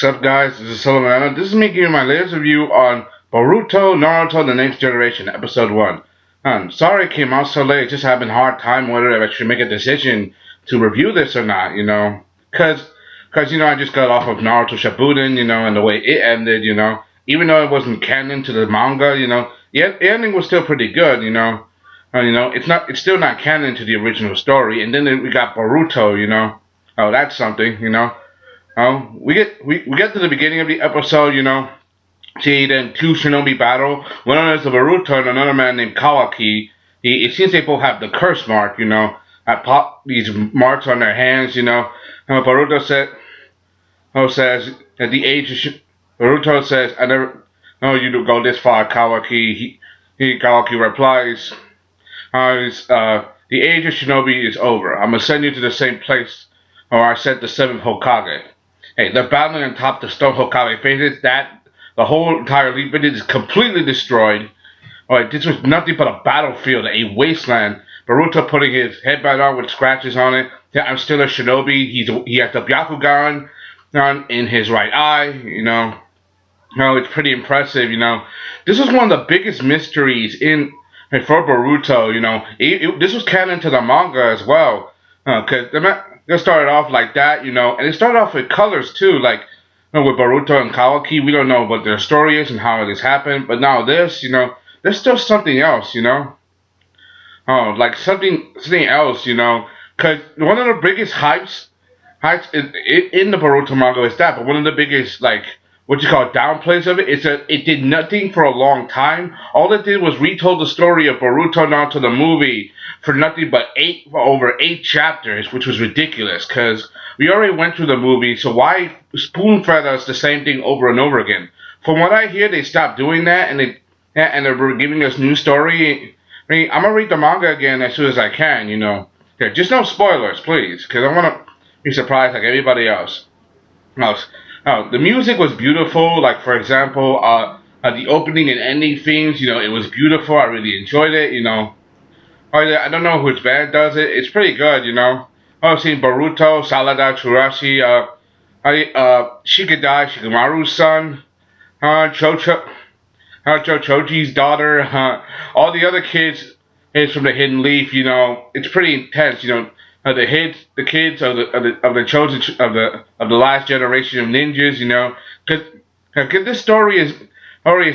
up, guys? This is Solomon. This is me giving my latest review on Boruto Naruto: The Next Generation, Episode 1. Sorry it came out so late. Just having a hard time whether I should make a decision to review this or not, Because, I just got off of Naruto Shippuden, and the way it ended, Even though it wasn't canon to the manga, the ending was still pretty good, It's still not canon to the original story. And then we got Boruto, Oh, that's something. We get to the beginning of the episode, see then two shinobi battle. One of them is the Boruto and another man named Kawaki. It seems they both have the curse mark, I pop these marks on their hands, And Boruto says at the age of Boruto says, "I never know you to go this far, Kawaki." Kawaki replies, "The age of shinobi is over. I'm gonna send you to the same place where I sent the seventh Hokage." Hey, they're battling on top of the stone Hokage faces. The whole entire lead village is completely destroyed. Alright, this was nothing but a battlefield, a wasteland. Boruto putting his headband on with scratches on it. Yeah, I'm still a shinobi. He has the Byakugan in his right eye, it's pretty impressive, This was one of the biggest mysteries for Boruto, this was canon to the manga as well. Because they started off like that, and it started off with colors too, like with Boruto and Kawaki. We don't know what their story is and how it has happened, but now this, there's still something else, like something else, because one of the biggest hypes in the Boruto manga is that, but one of the biggest downplays of it is that it did nothing for a long time. All it did was retold the story of Boruto Naruto the movie for nothing but over 8 chapters, which was ridiculous because we already went through the movie, so why spoon-fed us the same thing over and over again? From what I hear, they stopped doing that and they're giving us new story. I mean, I'm gonna read the manga again as soon as I can, Okay, just no spoilers, please, because I want to be surprised like everybody else. Now, the music was beautiful. Like, for example, the opening and ending themes, it was beautiful. I really enjoyed it, I don't know which band does it. It's pretty good, I've seen Boruto, Salada, Churashi, Shikadai, Shikamaru's son, Choji's daughter, all the other kids is from the Hidden Leaf, It's pretty intense, the kids of the chosen of the last generation of ninjas, because this story is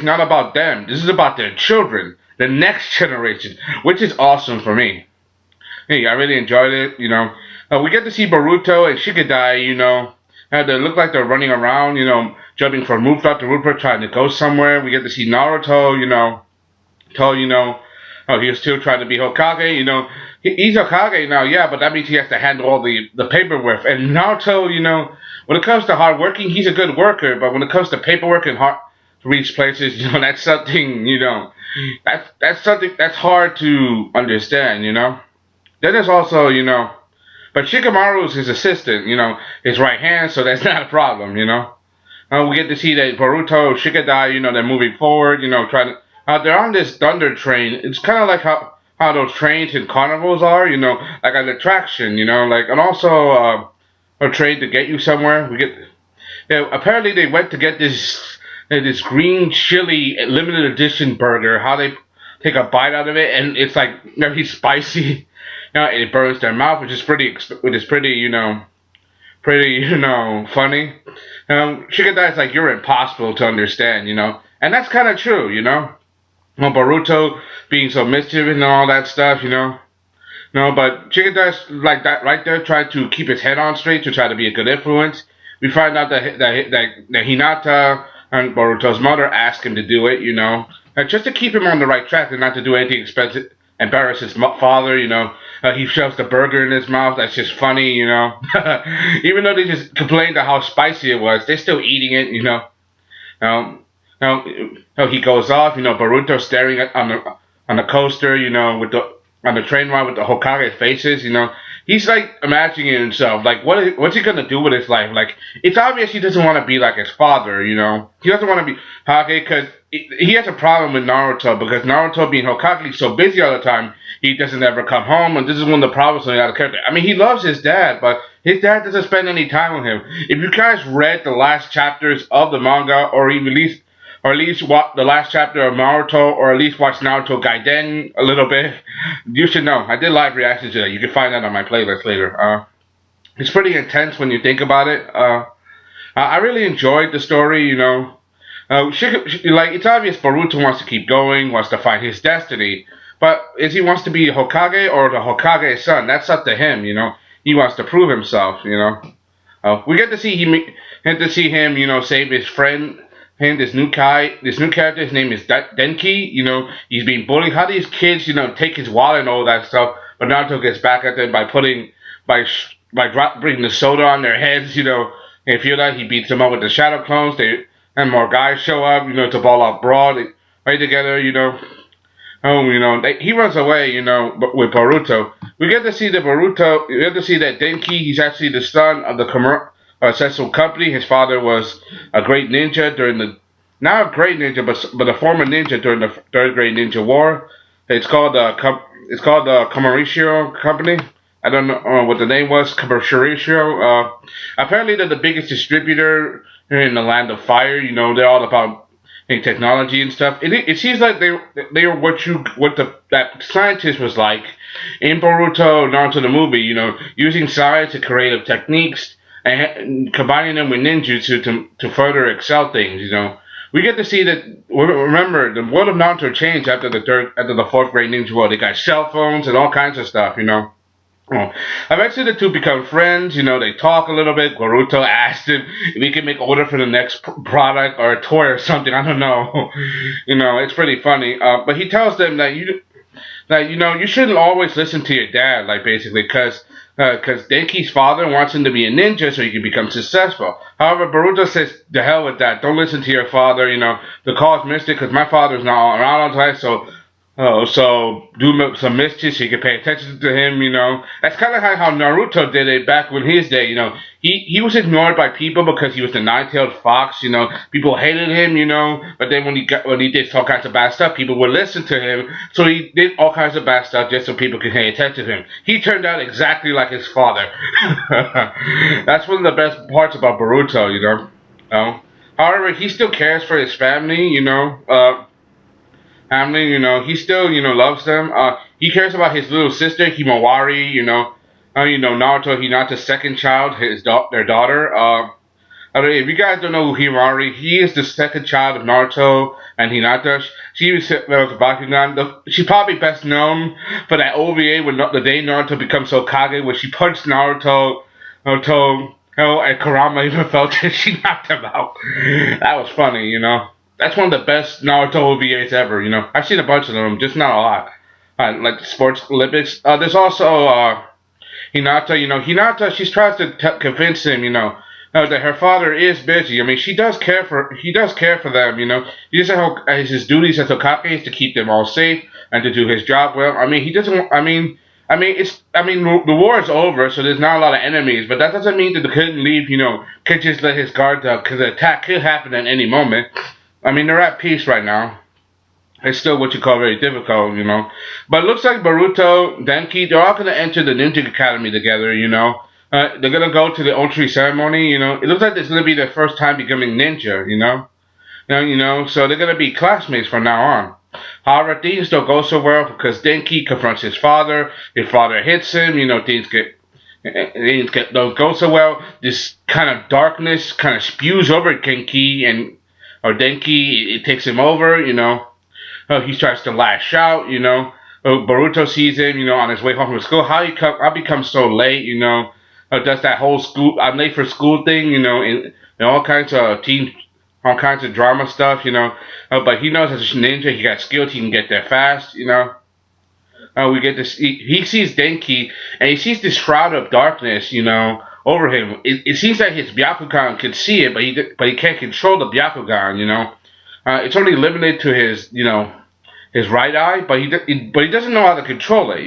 not about them. This is about their children, the next generation, which is awesome for me. Hey, I really enjoyed it. We get to see Boruto and Shikadai. They look like they're running around, jumping from rooftop to rooftop, trying to go somewhere. We get to see Naruto, he was still trying to be Hokage, He's Hokage now, yeah, but that means he has to handle all the paperwork. And Naruto, when it comes to hard working, he's a good worker, but when it comes to paperwork and hard to reach places, that's something, that's something that's hard to understand, Then there's also, but Shikamaru is his assistant, his right hand, so that's not a problem, we get to see that Boruto, Shikadai, they're moving forward, trying to. They're on this thunder train. It's kind of like how those trains in carnivals are, like an attraction, and also a train to get you somewhere. Apparently they went to get this green chili limited edition burger. How they take a bite out of it, and it's like very spicy. It burns their mouth, which is pretty, funny. Shikadai is like, you're impossible to understand, and that's kind of true, Boruto being so mischievous and all that stuff, but Shikadai's like that right there, trying to keep his head on straight to try to be a good influence. We find out that Hinata and Boruto's mother asked him to do it, just to keep him on the right track and not to do anything expensive, embarrass his father, he shoves the burger in his mouth. That's just funny, Even though they just complained about how spicy it was, they're still eating it, Now he goes off, Boruto staring on the coaster, on the train ride with the Hokage faces, He's like imagining himself, like what's he gonna do with his life? Like, it's obvious he doesn't want to be like his father, He doesn't want to be Hokage because he has a problem with Naruto because Naruto being Hokage is so busy all the time, he doesn't ever come home, and this is one of the problems with the character. I mean, he loves his dad, but His dad doesn't spend any time with him. If you guys read the last chapters of the manga, or at least watch the last chapter of Naruto, or at least watch Naruto Gaiden a little bit, you should know. I did live reactions to that. You can find that on my playlist later. It's pretty intense when you think about it. I really enjoyed the story. Like it's obvious Boruto wants to keep going, wants to find his destiny. But is he wants to be Hokage or the Hokage's son? That's up to him. He wants to prove himself. We get to see him. Save his friend. Him, this new character. His name is Denki. He's being bullied. How these kids, take his wallet and all that stuff. But Naruto gets back at them bringing the soda on their heads. If you that he beats them up with the shadow clones. And more guys show up. To ball off brawl. They right together. He runs away, with Boruto. We get to see that Denki, he's actually the son of the successful company. His father was a great ninja not a great ninja, but a former ninja during the Third Great Ninja War. It's called the Kamoshiro Company. I don't know what the name was, Kamoshiro. Apparently they're the biggest distributor in the Land of Fire. They're all about technology and stuff. It seems like they are that scientist was like in Boruto Naruto the movie. Using science and creative techniques and combining them with ninjutsu to further excel things. We get to see that. Remember, the world of Naruto changed after the fourth Great Ninja War. They got cell phones and all kinds of stuff. Oh. Eventually the two become friends, they talk a little bit. Boruto asked him if he can make order for the next product or a toy or something, I don't know. It's pretty funny. But he tells them that you shouldn't always listen to your dad, like basically, because Denki's father wants him to be a ninja so he can become successful. However, Boruto says, the hell with that, don't listen to your father, the cause mystic, because my father's not around all the time, so do some mischief so you can pay attention to him, That's kind of how Naruto did it back when his day, He was ignored by people because he was the nine-tailed fox, People hated him, But then when he did all kinds of bad stuff, people would listen to him. So he did all kinds of bad stuff just so people could pay attention to him. He turned out exactly like his father. That's one of the best parts about Boruto, However, he still cares for his family, he still, loves them. He cares about his little sister, Himawari, Naruto, Hinata's second child, their daughter. If you guys don't know who Himawari, he is the second child of Naruto and Hinata. She was Bakugan. She's probably best known for that OVA when the day Naruto becomes Hokage, where she punched Naruto, and Kurama even felt it. She knocked him out. That was funny, That's one of the best Naruto OVAs ever, I've seen a bunch of them, just not a lot. Like the Sports Olympics. There's also Hinata. Hinata, she tries to convince him, that her father is busy. I mean, he does care for them, He just has his duties as Hokage is to keep them all safe and to do his job well. I mean, he doesn't. The war is over, so there's not a lot of enemies, but that doesn't mean that they couldn't leave, could just let his guard up, because the attack could happen at any moment. They're at peace right now. It's still what you call very difficult, But it looks like Boruto, Denki, they're all going to enter the Ninja Academy together, they're going to go to the entry ceremony, It looks like it's going to be their first time becoming ninja, So they're going to be classmates from now on. However, things don't go so well because Denki confronts his father. His father hits him, things don't go so well. This kind of darkness kind of spews over Denki, it takes him over, he starts to lash out, Boruto sees him, on his way home from school. How become so late, does that whole I'm late for school thing, and all kinds of drama stuff, but he knows as a ninja, he got skills, he can get there fast, we get to see, he sees Denki, and he sees this shroud of darkness, over him. It seems like his Byakugan can see it, but he can't control the Byakugan, it's only limited to his, his right eye, but he doesn't know how to control it,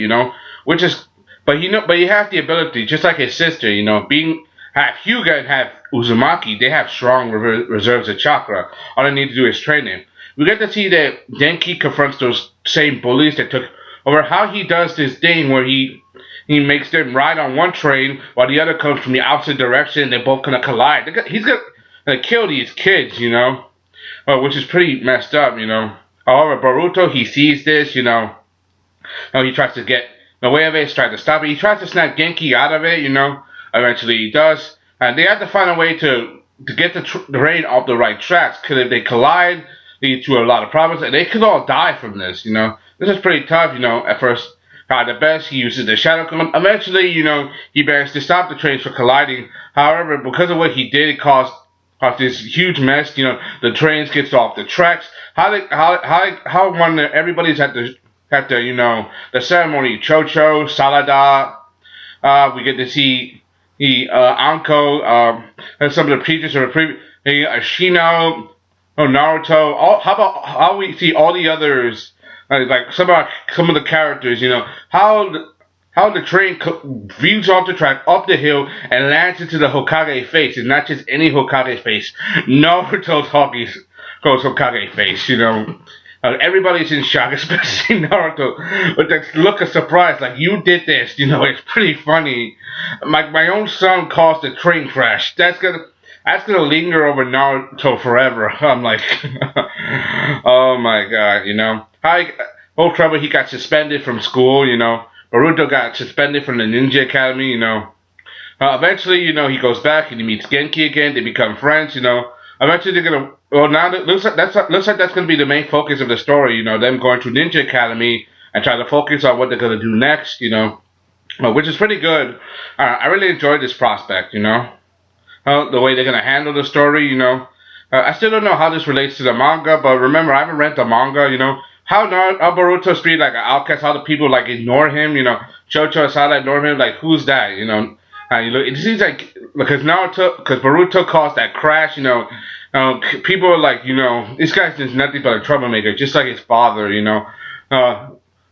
but he has the ability, just like his sister, have Hyuga and have Uzumaki, they have strong reserves of chakra. All they need to do is train him. We get to see that Denki confronts those same bullies that took over. How he does this thing where he he makes them ride on one train while the other comes from the opposite direction. They're both gonna collide. He's gonna kill these kids, which is pretty messed up. However, Boruto, he sees this, he tries to get in the way of it, tries to stop it. He tries to snap Genki out of it, Eventually he does. And they have to find a way to get the train off the right tracks, because if they collide, lead to a lot of problems, and they could all die from this, This is pretty tough, At first, the best, he uses the Shadow Clone. Eventually, he manages to stop the trains from colliding. However, because of what he did, it caused this huge mess. The trains gets off the tracks. How when everybody's at the the ceremony, Chocho, Salada, we get to see Anko, and some of the preachers of the previous, Ashino, Naruto. How we see all the others, like some of the characters, how the train veers off the track, up the hill, and lands into the Hokage face. It's not just any Hokage face. Naruto's Hokage face, Everybody's in shock, especially Naruto, with that look of surprise, like, you did this, it's pretty funny. My own son caused the train crash. That's gonna linger over Naruto forever. I'm like, oh my god, old trouble, he got suspended from school, Boruto got suspended from the Ninja Academy, Eventually, he goes back and he meets Genki again. They become friends, Eventually they're gonna. Well, now it looks like that's gonna be the main focus of the story. Them going to Ninja Academy and trying to focus on what they're gonna do next. Which is pretty good. I really enjoyed this prospect. The way they're gonna handle the story. I still don't know how this relates to the manga, but remember, I haven't read the manga. How Boruto's treated like an outcast. How the people like ignore him. Chocho Asada ignore him. Like, who's that? It seems like because Boruto caused that crash. People are like, this guy's just nothing but a troublemaker, just like his father.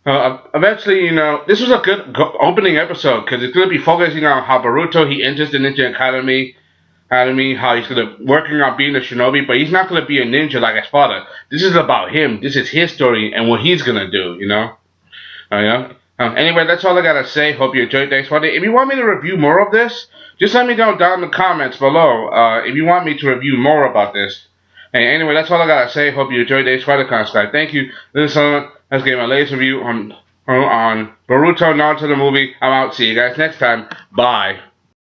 Eventually, this was a good opening episode because it's gonna be focusing on how Boruto he enters the Ninja Academy, how he's gonna working on being a shinobi, but he's not gonna be a ninja like his father. This is about him. This is his story and what he's gonna do. Anyway, that's all I gotta say. Hope you enjoyed. Thanks for watching. If you want me to review more of this, just let me know down in the comments below. If you want me to review more about this. And anyway, that's all I gotta say. Hope you enjoyed. Thanks for subscribe. Thank you. This is someone that's giving my latest review on Boruto Naruto the movie. I'm out. See you guys next time. Bye.